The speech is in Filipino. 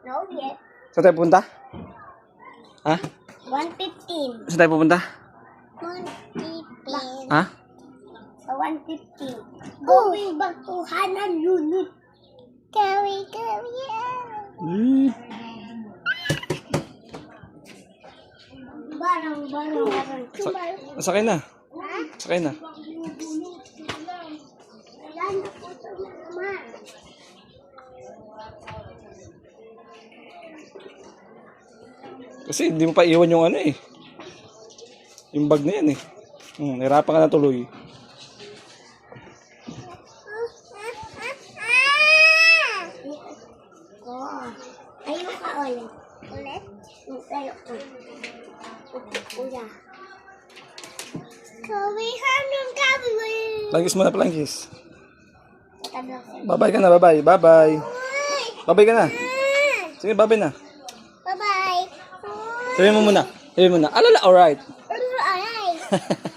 No yet. Saan tayo pupunta? Ha? 115. Saan tayo pupunta? 115. Ha? Sa 115. Going back to Hanan unit. Carry. Hmm. Barang. Sakay na. Sakay na. Wala na po ito, mama. Kasi hindi mo pa iwan yung ano eh. Yung bag na yan eh. Nahirapan ka na tuloy. Tayo ka ulit. Ulit? Tayo ka. Kuya. Kawihan ng gawin. Langis mo na palangis. Tatablang sa'yo. Bye-bye ka na, bye-bye. Bye-bye. Bye-bye ka na. Sige, bye-bye na. Bye-bye. Sabihin mo muna. Alala, alright. Alright.